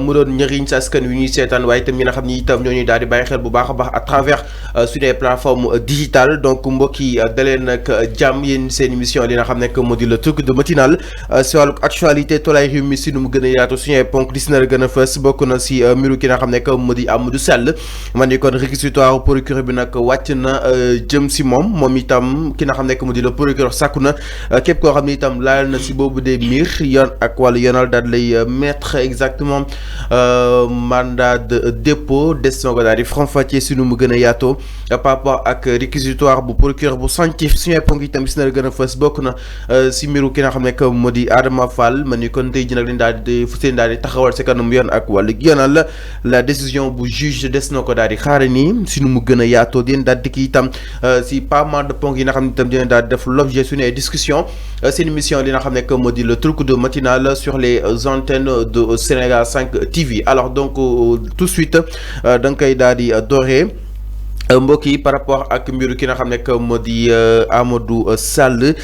mu doon njëriñ sa askan wi ñuy seetaan waaye itam ñi nga xam ni itam ñoo ñuy daal di bàyyi xel bu baax a baax à travers suñu plateforme digitale donc mbokk yi daleen nag jàmm yéen seen émission li nga xam ne moo di le truc de matinal si wàllu actualité tolluwaay réew mi si nu mu gën a yaatu suñu ay ponk di si nar a gën a fës bokk na si mbiru ki nga xam ne moo di Amadou Sall man ni kon réquisitoire procureur bi nag wàcc na jëm si moom itam ki nga xam ne moo di le procureur sàkku na képp koo xam ne itam laal na si boobu des mbir yoon ak wàllu yoonal daal lay mettre exactement mandat de dépôt des na ko daal di faram-fàccee si nu mu gën a yaatoo par rapport ak réquisitoire bu procureur bu Santif suñu ay ponk itam si nar a gën a fës bokk na si mbiru ki nga xam ne moo di Adama Fall man ni kon tey jii nag leen daal di fu seen daal di taxawal si kanam yoon ak wàllu yoonal la décision bu juge des na ko daal di xaare nii si nu mu gën a yaatoo dinañ daal di kii itam si pas mal de ponk yi nga xam ne itam dinañ daal di def l'objet suñu ay discussion seen émission li nga xam ne moo di le truc de matinal sur les antennes de Sénégal 5 TV alors donc tout de suite da nga koy daal di dooree mbokk yi par rapport ak mbiru ki nga xam ne moo di Amadou Sall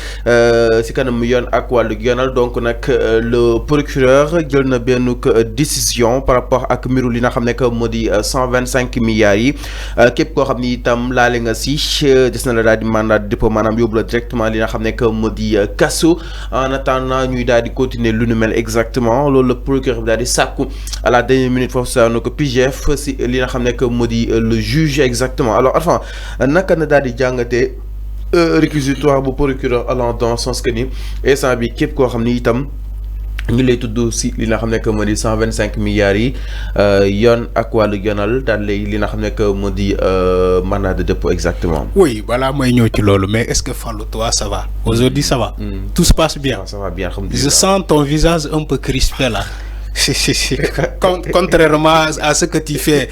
si kanam yoon ak wàllu yoonal donc nag le procureur jël na benn décision par rapport ak mbiru li nga xam ne moo di 125 milliards yi képp koo xam ni itam laale nga si des na la daal di mandat de dépôt maanaam yóbbu la directement li nga xam ne moo di kaso en attendant ñuy daal di continuer lu nu mel exactement loolu le procureur bi daal di sàkku à la dernière minute foofu saa na ko PGF si li nga xam ne moo di le juge exactement. Alors enfin naka na daal di jàngatee réquisitoire bu procureur allant dans ce sens que ni instant bi képp koo xam ni itam ñu lay tudd si li nga xam ne moo di 125 milliards yi yoon ak wàllu yoonal daal lay li nga xam ne moo di mandat de dépôt exactement. Oui balaa may ñëw ci loolu mais est-ce que Fallou toi ça va. Aujourd'hui ça va. Tout se passe bien. Ça va bien je sens ton visage un peu crispé là. Contrairement à ce que tu fais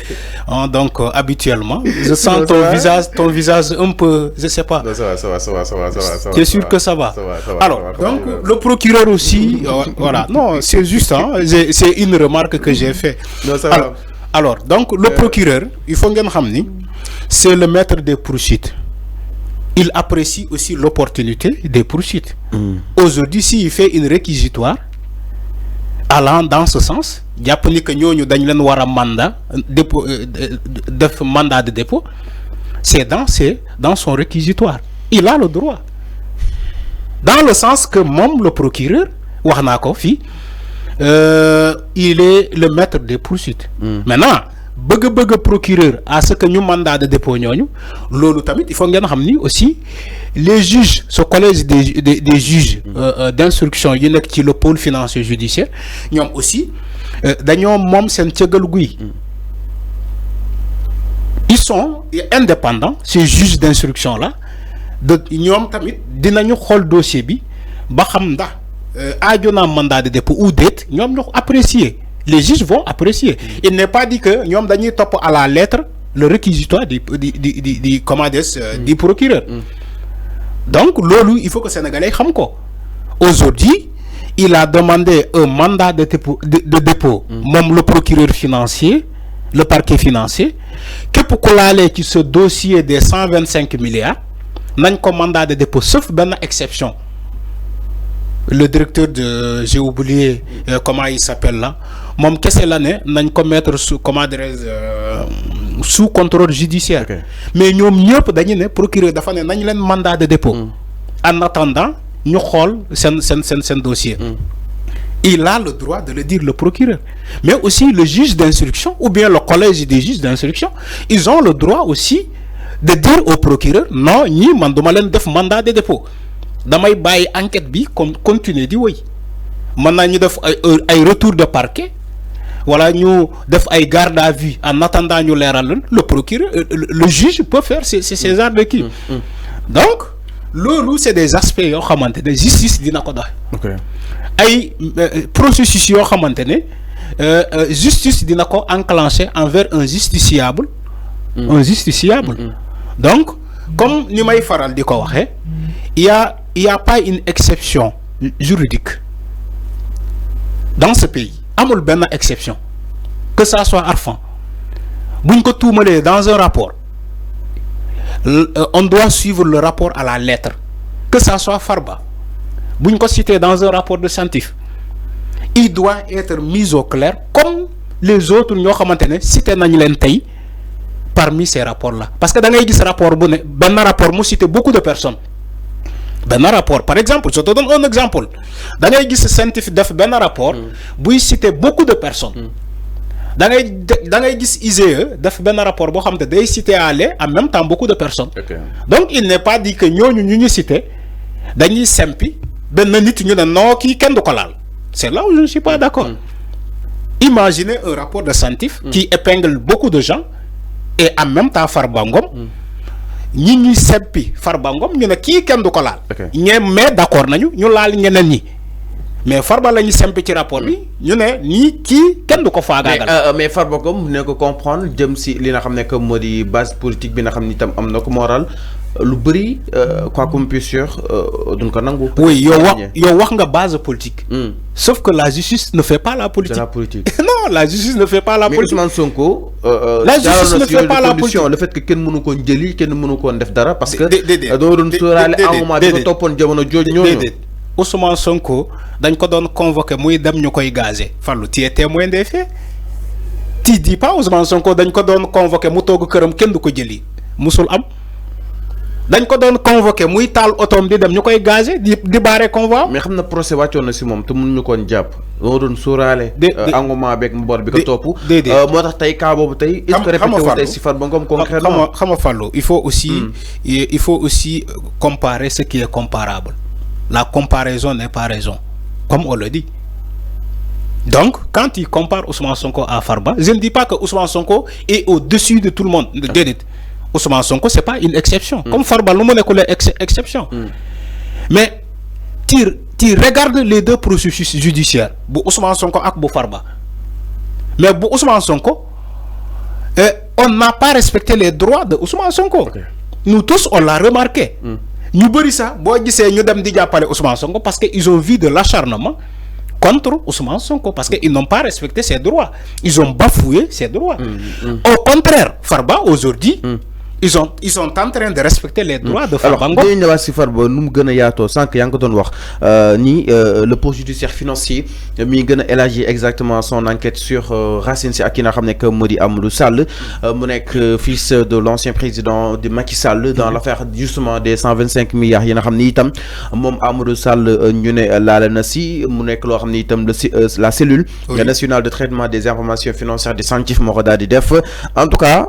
donc habituellement, je sens ton visage un peu, je sais pas. Non, ça va. Tu es sûr que ça va? Alors, donc le procureur aussi, voilà. Non, c'est juste, hein, c'est une remarque que j'ai fait. Non, ça va. Alors, donc le procureur, il faut que nous c'est le maître des poursuites. Il apprécie aussi l'opportunité des poursuites. Aujourd'hui, s'il fait une réquisitoire allant dans ce sens, jàpp ni que ñooñu dañ leen war a mandat dépôt def mandat de dépôt, c'est dans son réquisitoire. Il a le droit. Dans le sens que même le procureur wax naa ko fii il est le maître des poursuites. Maintenant bëgg procureur à ce que ñu mandat de dépôt ñooñu loolu tamit il faut ngeen xam ni aussi les juges ce collège des juges d'instruction yi nekk ci le pôle financier judiciaire ñoom aussi dañoo moom seen cëgal guy. Ils sont indépendants ces juges d'instruction là de ñoom tamit dinañu xool dossier bi ba xam ndax aajo naa mandat de dépôt ou déet ñoom ñoo apprécier. Les juges vont apprécier. Il n'est pas dit que ñoom dañuy topp à la lettre le réquisitoire du procureur. Donc loolu il faut que Sénégalais xam ko. Aujourd'hui il a demandé un mandat de dépôt moom le procureur financier le parquet financier képp ku laalee ci ce dossier des 125 milliards nañ ko mandat de dépôt sauf benn exception. Le directeur de j'ai oublié comment il s'appelle là moom kese la ne nañ ko mettre sous sous contrôle judiciaire. Okay. Mais ñoom ñëpp dañu ne procureur dafa ne nañ leen mandat de dépôt. En attendant ñu xool seen dossier. Il a le droit de le dire le procureur mais aussi le juge d'instruction ou bien le collège des juges d'instruction ils ont le droit aussi de dire au procureur non ñii man duma leen def mandat de dépôt. Damay bàyyi enquête bi comme continuer di wéy mën naa ñu def ay retour de parquet wala ñu def ay garde à vue en attendant ñu leeral le procureur le juge peut faire ces genres de kii. Donc loolu c'est des aspects yoo xamante ne justice dina ko dox. ay processus yoo xamante ne justice dina ko enclencher envers un justiciable. Donc comme ni may faral di ko waxee il y a pas une exception juridique dans ce pays amul benn exception que ça soit Arfan buñ ko tuumalee dans un rapport on doit suivre le rapport à la lettre que ça soit Farba buñ ko cité dans un rapport de Santif il doit être mis au clair comme les autres ñoo xamantene cité nañ leen tay parmi ces rapports là parce que da ngay gis rapport bu ne ben rapport mu cité beaucoup de personnes ben rapport par exemple je te donne un exemple da ngay gis scientifique def ben rapport buy cité beaucoup de personnes da ngay gis IGE def ben rapport bo xamante day cité en même temps beaucoup de personnes donc il n'est pas dit que ñooñu ñu cité dañuy sempi ben nit ñu ne non kii kenn du ko laal c'est là où je ne suis pas d'accord imaginez un rapport de scientifique qui épingle beaucoup de gens et en même temps Farba Ngom ñi ñuy seppi Farba Ngom ñu ne kii kenn du ko laal mais d'accord nañu ñu laal ñeneen ñi mais Farba la ñu sempi ci rapport bi ñu ne nii kii kenn du ko faagaagal mais Farba Ngom ne ko comprendre jëm si li nga xam ne que moo di base politique bi nga xam ni itam am na ko moral lu bëri quoi qu'on puisse dire duñ ko nangu. oui yow wax nga base politique. Sauf que la justice ne fait pas la politique. C'est la politique. Non, la justice ne fait pas la politique. Mais Ousmane Sonko, la justice ne fait pas la politique. Le fait que quelqu'un mënu ko jëli kenn mënu ko def dara parce que do doon sóoraale à un moment bi ko toppoon jamono jooju ñooñu. Ousmane Sonko dañ ko doon convoqué muy dem ñukoy gazé. Fallou tu es témoin des faits. Tu dis pas Ousmane Sonko dañ ko doon convoqué mu toog këram kenn du ko jëli musul am. dañ ko doon convoqué muy taal otoom di dem ñu koy gazé di barré convoi. mais xam na procès wàccoon na si moom te mënuñu koon jàpp. loo doon sóoraale. engouement beeg mbor bi ko topp. moo tax tey cas boobu tey. est-ce que répété wu tey si Farba Ngom concrètement. xam nga Fallou il faut aussi comparer ce qui est comparable. La comparaison n'est pas raison comme on le dit. Donc quand il compare Ousmane Sonko à Farba, je ne dis pas que Ousmane Sonko est au-dessus de tout le monde. Ousmane Sonko c'est pas une exception. Comme Farba lu mu nekkul exception. Mais tu regardes les deux processus judiciaires bu Ousmane Sonko ak bu Farba. Mais bu Ousmane Sonko on n'a pas respecté les droits de Ousmane Sonko. Nous tous on l'a remarqué. Ñu bari sax bo gisee ñu dem di jappalé Ousmane Sonko parce que ils ont vu de l'acharnement contre Ousmane Sonko parce qu'ils n'ont pas respecté ses droits. Ils ont bafoué ses droits. Au contraire, Farba aujourd'hui ils sont en train de respecter les droits de Farba Ngom. Alors, dañu si Farba nu mu gën a yaatoo sànq yaa ngi ko doon wax ni le pôle judiciaire financier mi gën a élargir exactement son enquête sur Racine Sy ak ki nga xam ne que moo di Amadou Sall mu nekk fils de l'ancien président de Macky Sall dans l'affaire justement des 125 milliards yi nga xam ni itam moom Amadou Sall ñu ne laale na si mu nekk loo xam ni itam la cellule nationale de traitement des informations financières des SANTIF moo ko daal di def en tout cas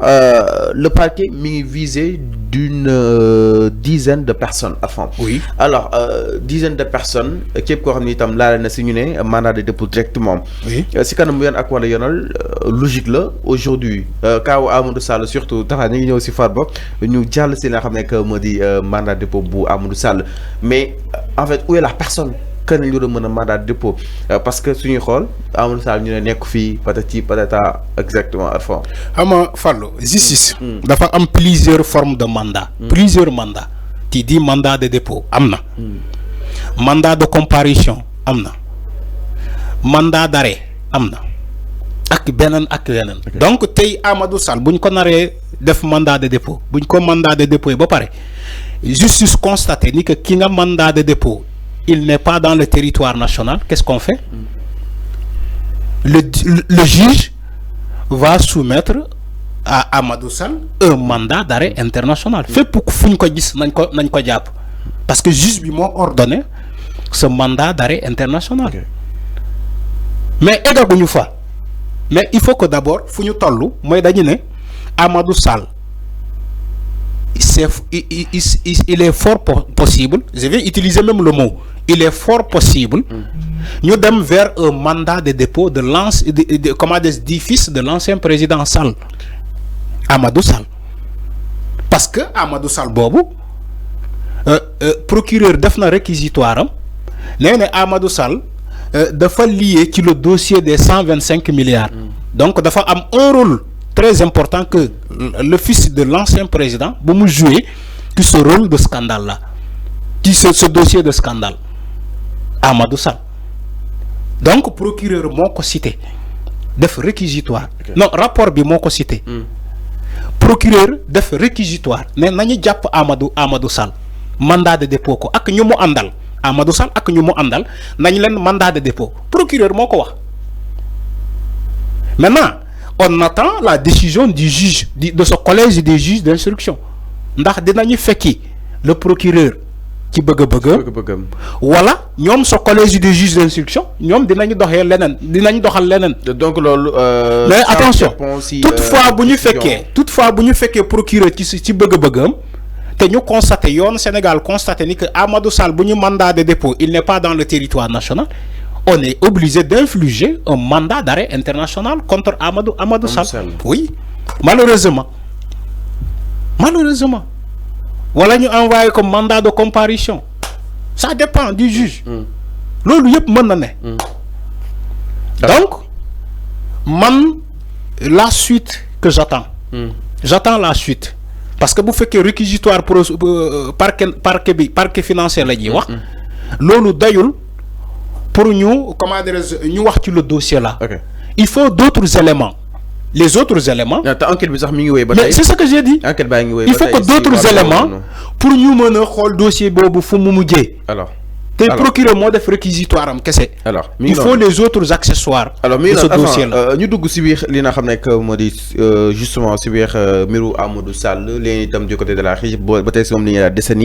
le parquet mi visé d'une dizaine de personnes à fond. Oui. Alors, dizaine de personnes qui ko xamni tam la na ci ñu né mandat de dépôt directement. Oui. Si kanam mu yon ak wala yonal logique là aujourd'hui kaw Amadou Sall surtout taxa ñi ñëw ci Farba ñu jall ci la xamné que modi mandat de dépôt bu Amadou Sall mais en fait où est la personne que ñu do mëna mandat de dépôt parce que suñu xol Amadou Sall ñu né nek fi patati patata exactement à fond. Ama Fallou justice dafa am plusieurs formes de mandat. Plusieurs mandats. Tu dis mandat de dépôt amna. Mandat de comparution amna. Mandat d'arrêt amna. Ak benen ak yenen. Donc tay Amadou Sall buñ ko naré def mandat de dépôt buñ ko mandat de dépôt ba paré justice constaté ni que ki nga mandat de dépôt il n'est pas dans le territoire national, qu'est-ce qu'on fait? Le juge va soumettre à Amadou Sall un mandat d'arrêt international. Fait pour que fuñ ko gis nañ ko japp parce que juge bi mo ordonné ce mandat d'arrêt international. Mais égaguñu fa. Mais il faut que d'abord fuñu tollu moy dañu né Amadou Sall il est fort possible, je vais utiliser même le mot, il est fort possible, nous sommes vers un mandat de dépôt du fils de l'ancien président Sall, Amadou Sall. Parce que Amadou Sall Bobo, procureur de réquisitoire, Amadou Sall dafa lié qui le dossier des 125 milliards. Donc dafa am un rôle très important que le fils de l'ancien président pour jouer tout ce rôle de scandale là, ce dossier de scandale Amadou Sall. Donc procureur moko cité def réquisitoire. Non rapport bi moko cité. Procureur def réquisitoire né nañu japp Amadou Sall mandat de dépôt ko ak ñu mu andal Amadou Sall ak ñu mu andal nañ leen mandat de dépôt procureur moko wax. Maintenant, on attend la décision du juge, de ce collège des juges d'instruction. Ndax dinañu fekki le procureur ci bëgg-bëggam wala ñom ce collège des juges d'instruction ñom dinañu doxé lenen dinañu doxal lenen. Donc loolu mais attention toutefois buñu féké procureur ci bëgg-bëggam té ñu constaté yoon Sénégal constaté ni que Amadou Sall buñu mandat de dépôt il n'est pas dans le territoire national, on est obligé d'infliger un mandat d'arrêt international contre Amadou Sall. Oui, malheureusement. Voilà, nous envoyons comme mandat de comparution. Ça dépend du juge. Lolu yep mën na né. Donc, la suite que j'attends. J'attends la suite. Parce que vous faites que réquisitoire pour parquet financier la ñuy wax. Lolu doyul pour nous, comment dire, nous voir le dossier là. Okay. Il faut d'autres éléments. Les autres éléments. Mais c'est ce que j'ai dit. Il faut que d'autres éléments pour nous mener le dossier bobu fu mu mujjé. Alors. T'es procureur moi def réquisitoire am kessé. Alors, il faut les autres accessoires. Alors, de ce dossier là. Ñu dugg ci biir li nga xam nek modi justement ci biir miru Amadou Sall, li itam du côté de la régie ba tay ci mom li ñuy décennie